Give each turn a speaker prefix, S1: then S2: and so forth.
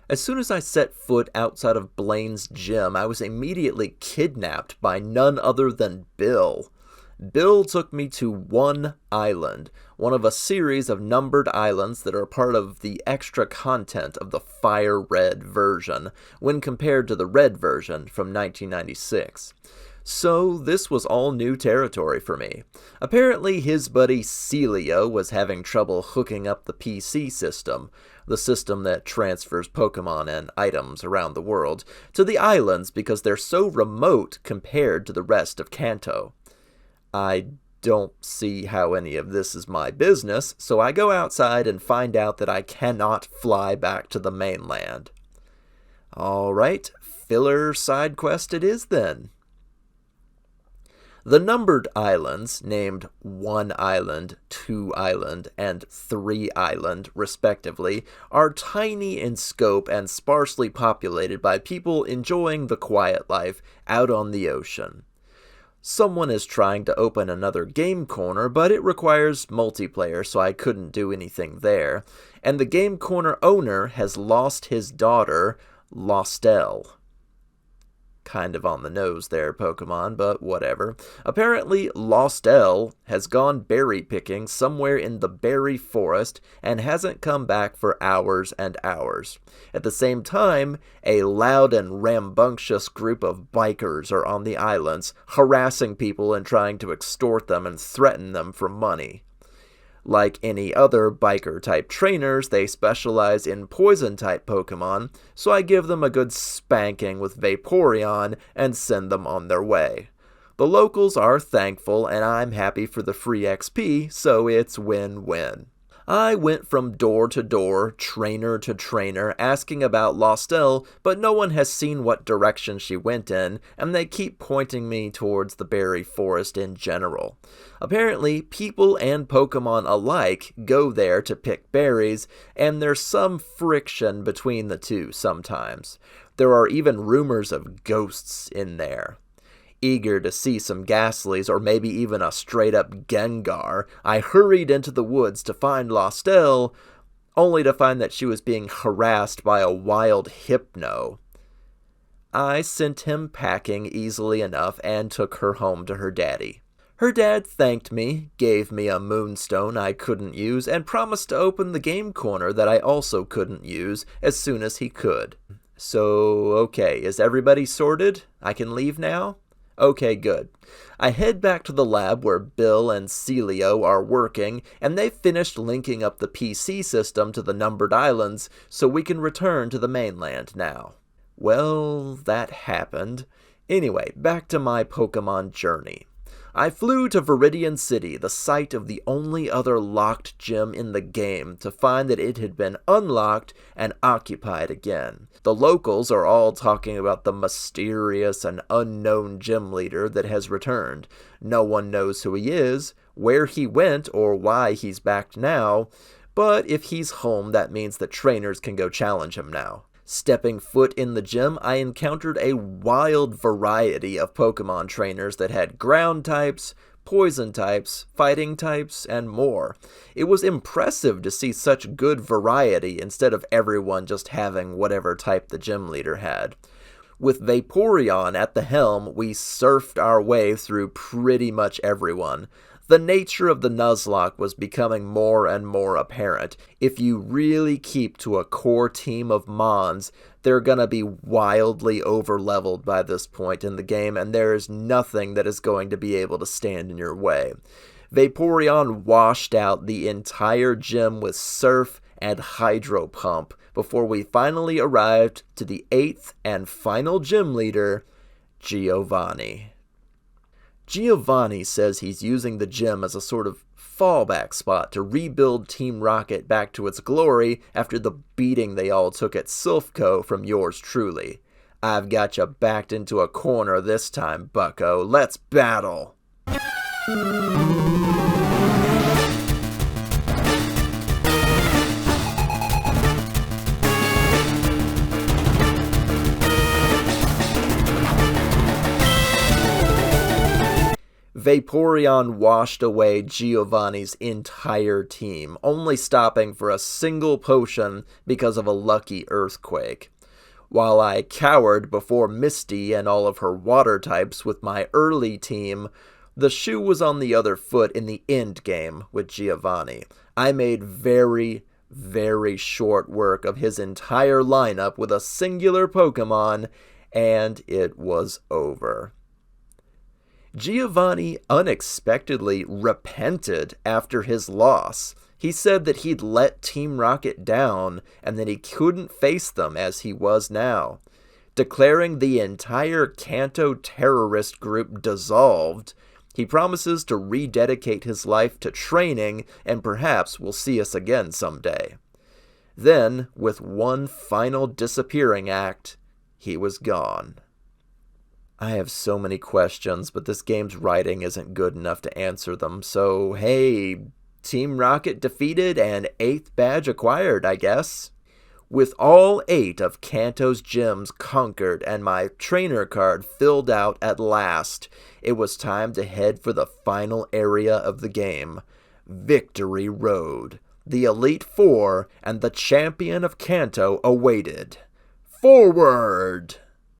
S1: As soon as I set foot outside of Blaine's gym, I was immediately kidnapped by none other than Bill. Bill took me to One Island, one of a series of numbered islands that are part of the extra content of the Fire Red version, when compared to the Red version from 1996. So this was all new territory for me. Apparently his buddy Celio was having trouble hooking up the PC system, the system that transfers Pokemon and items around the world, to the islands because they're so remote compared to the rest of Kanto. I don't see how any of this is my business, so I go outside and find out that I cannot fly back to the mainland. Alright, filler side quest it is then. The numbered islands, named 1 Island, 2 Island, and 3 Island, respectively, are tiny in scope and sparsely populated by people enjoying the quiet life out on the ocean. Someone is trying to open another game corner, but it requires multiplayer, so I couldn't do anything there, and the game corner owner has lost his daughter, Lostel. Kind of on the nose there, Pokemon, but whatever. Apparently, Lostel has gone berry picking somewhere in the berry forest and hasn't come back for hours and hours. At the same time, a loud and rambunctious group of bikers are on the islands, harassing people and trying to extort them and threaten them for money. Like any other biker-type trainers, they specialize in poison-type Pokemon, so I give them a good spanking with Vaporeon and send them on their way. The locals are thankful, and I'm happy for the free XP, so it's win-win. I went from door to door, trainer to trainer, asking about Lostel, but no one has seen what direction she went in, and they keep pointing me towards the berry forest in general. Apparently, people and Pokemon alike go there to pick berries, and there's some friction between the two sometimes. There are even rumors of ghosts in there. Eager to see some Ghastlies or maybe even a straight-up Gengar, I hurried into the woods to find Lostel, only to find that she was being harassed by a wild Hypno. I sent him packing easily enough and took her home to her daddy. Her dad thanked me, gave me a moonstone I couldn't use, and promised to open the game corner that I also couldn't use as soon as he could. So, okay, is everybody sorted? I can leave now? Okay, good. I head back to the lab where Bill and Celio are working, and they've finished linking up the PC system to the numbered islands, so we can return to the mainland now. Well, that happened. Anyway, back to my Pokemon journey. I flew to Viridian City, the site of the only other locked gym in the game, to find that it had been unlocked and occupied again. The locals are all talking about the mysterious and unknown gym leader that has returned. No one knows who he is, where he went, or why he's back now, but if he's home, that means that trainers can go challenge him now. Stepping foot in the gym, I encountered a wild variety of Pokemon trainers that had ground types, poison types, fighting types, and more. It was impressive to see such good variety instead of everyone just having whatever type the gym leader had. With Vaporeon at the helm, we surfed our way through pretty much everyone. The nature of the Nuzlocke was becoming more and more apparent. If you really keep to a core team of Mons, they're gonna be wildly over-leveled by this point in the game, and there is nothing that is going to be able to stand in your way. Vaporeon washed out the entire gym with Surf and Hydro Pump before we finally arrived to the 8th and final gym leader, Giovanni. Giovanni says he's using the gym as a sort of fallback spot to rebuild Team Rocket back to its glory after the beating they all took at Silphco from yours truly. I've got you backed into a corner this time, bucko. Let's battle! Vaporeon washed away Giovanni's entire team, only stopping for a single potion because of a lucky earthquake. While I cowered before Misty and all of her water types with my early team, the shoe was on the other foot in the end game with Giovanni. I made very short work of his entire lineup with a singular Pokemon, and it was over. Giovanni unexpectedly repented after his loss. He said that he'd let Team Rocket down and that he couldn't face them as he was now. Declaring the entire Kanto terrorist group dissolved, he promises to rededicate his life to training and perhaps will see us again someday. Then, with one final disappearing act, he was gone. I have so many questions, but this game's writing isn't good enough to answer them, so hey, Team Rocket defeated and 8th badge acquired, I guess. With all 8 of Kanto's gyms conquered and my trainer card filled out at last, it was time to head for the final area of the game, Victory Road. The Elite Four and the champion of Kanto awaited. Forward!